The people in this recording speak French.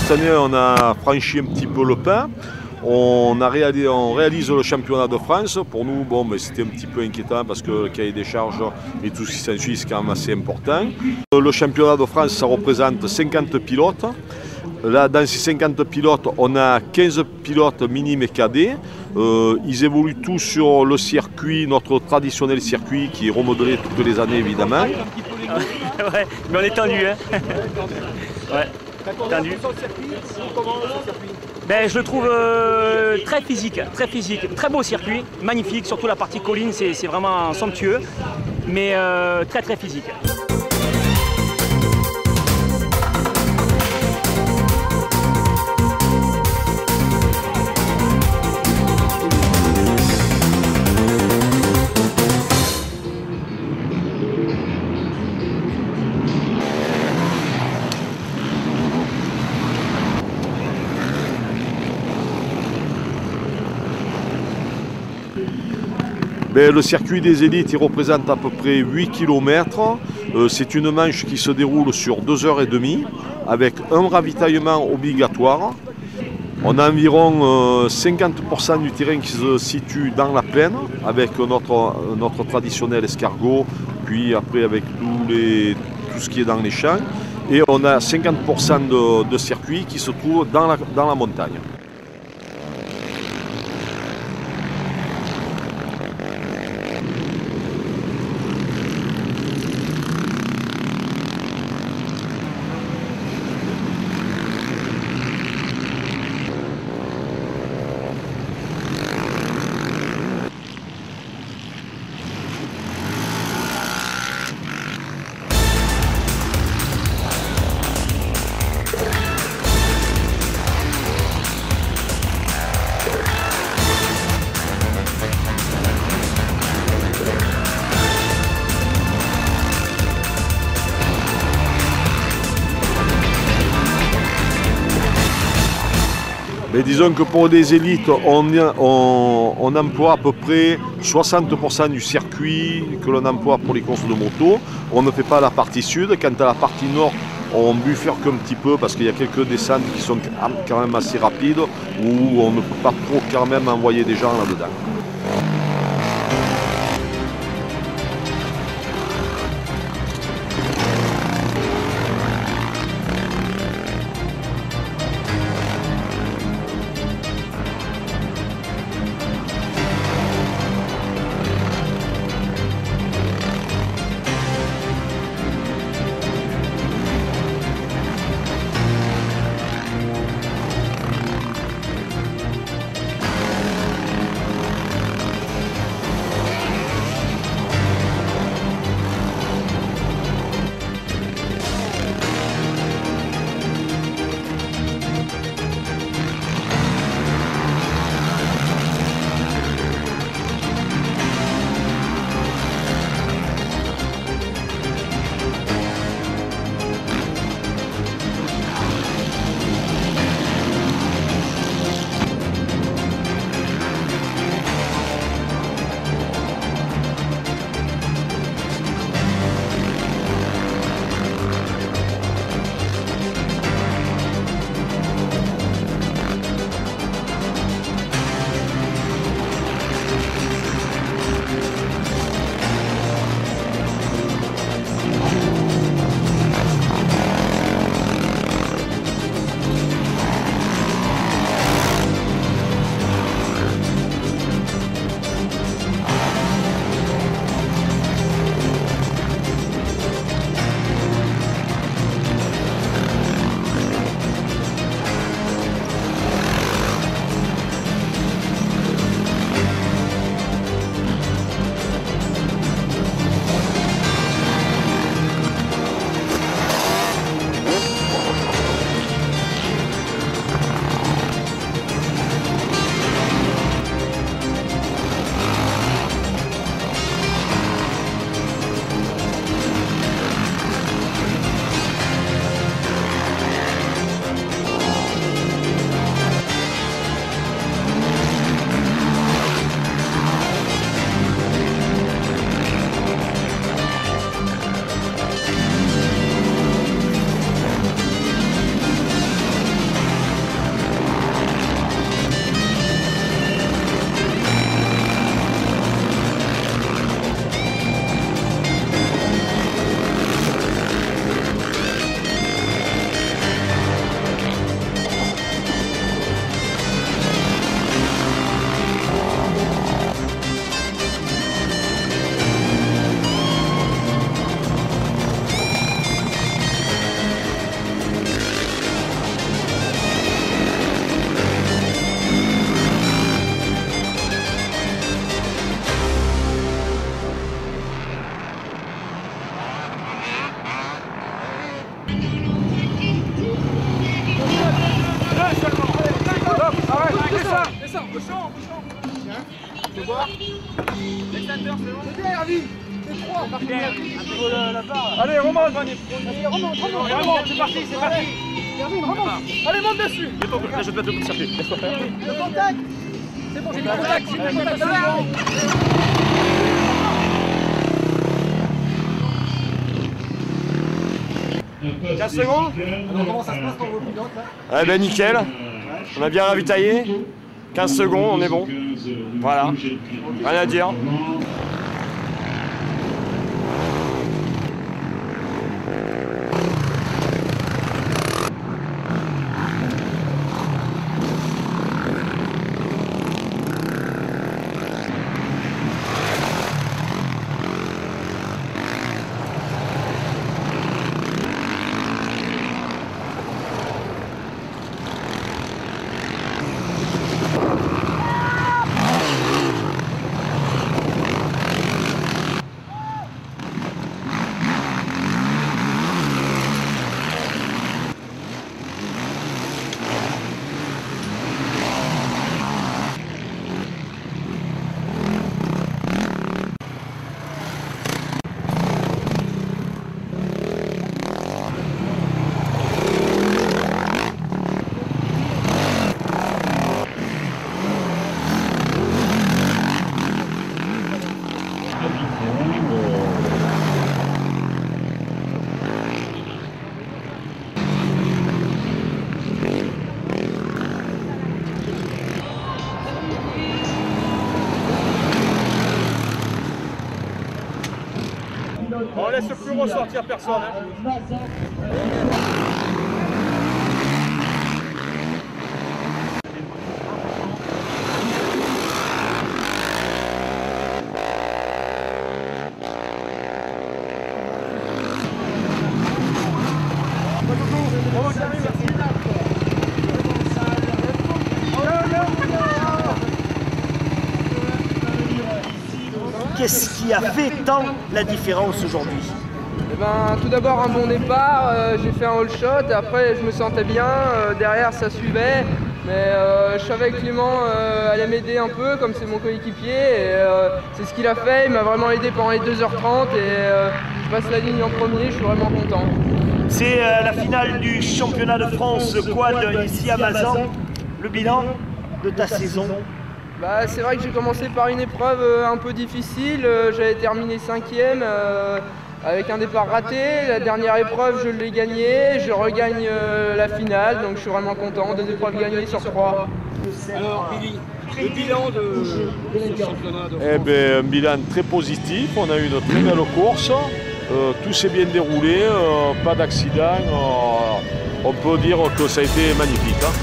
cette année, on a franchi un petit peu le pas. On réalise le championnat de France. Pour nous, bon, c'était un petit peu inquiétant parce que le cahier des charges et tout ce qui s'ensuit, c'est quand même assez important. Le championnat de France, ça représente 50 pilotes. Là, dans ces 50 pilotes, on a 15 pilotes minimes et cadets. Ils évoluent tous sur le circuit, notre traditionnel circuit qui est remodelé toutes les années évidemment. Ouais, mais on est tendu, hein. Ouais, tendu. Ben, je le trouve très physique, très beau circuit, magnifique, surtout la partie colline, c'est vraiment somptueux, mais très physique. Le circuit des élites il représente à peu près 8 km. C'est une manche qui se déroule sur 2h30 avec un ravitaillement obligatoire. On a environ 50% du terrain qui se situe dans la plaine avec notre traditionnel escargot, puis après avec tout ce qui est dans les champs. Et on a 50% de circuit qui se trouve dans la montagne. Mais disons que pour des élites, on emploie à peu près 60% du circuit que l'on emploie pour les courses de moto. On ne fait pas la partie sud. Quant à la partie nord, on bifurque un petit peu parce qu'il y a quelques descentes qui sont quand même assez rapides où on ne peut pas trop quand même envoyer des gens là-dedans. Cochon. Tu vois Alexander, c'est bon. C'est bien, Hervé. C'est 3. Allez, remonte. Remonte, c'est parti. Hervé, remonte. Allez, monte dessus. Là, je dois te circuler. Laisse-moi faire. Le contact. C'est bon, j'ai le contact. C'est bon. 15 secondes. Alors comment ça se passe quand on pilote là? Eh ben nickel, on a bien ravitaillé, 15 secondes, on est bon. Voilà, rien à dire. On laisse plus ressortir personne. Hein. Qu'est-ce qui a fait tant la différence aujourd'hui? Eh ben, tout d'abord un bon départ, j'ai fait un all shot, après je me sentais bien, derrière ça suivait, mais je savais que Clément allait m'aider un peu comme c'est mon coéquipier et c'est ce qu'il a fait, il m'a vraiment aidé pendant les 2h30 et je passe la ligne en premier, je suis vraiment content. C'est la finale du championnat de France quad ici à Mazan. Le bilan de ta saison? Bah, c'est vrai que j'ai commencé par une épreuve un peu difficile, j'avais terminé 5e avec un départ raté. La dernière épreuve je l'ai gagnée, je regagne la finale, donc je suis vraiment content, 2 épreuves gagnées sur 3. Alors Billy, le bilan de ce championnat de France? Eh bien, un bilan très positif, on a eu une très belle course, tout s'est bien déroulé, pas d'accident, on peut dire que ça a été magnifique. Hein.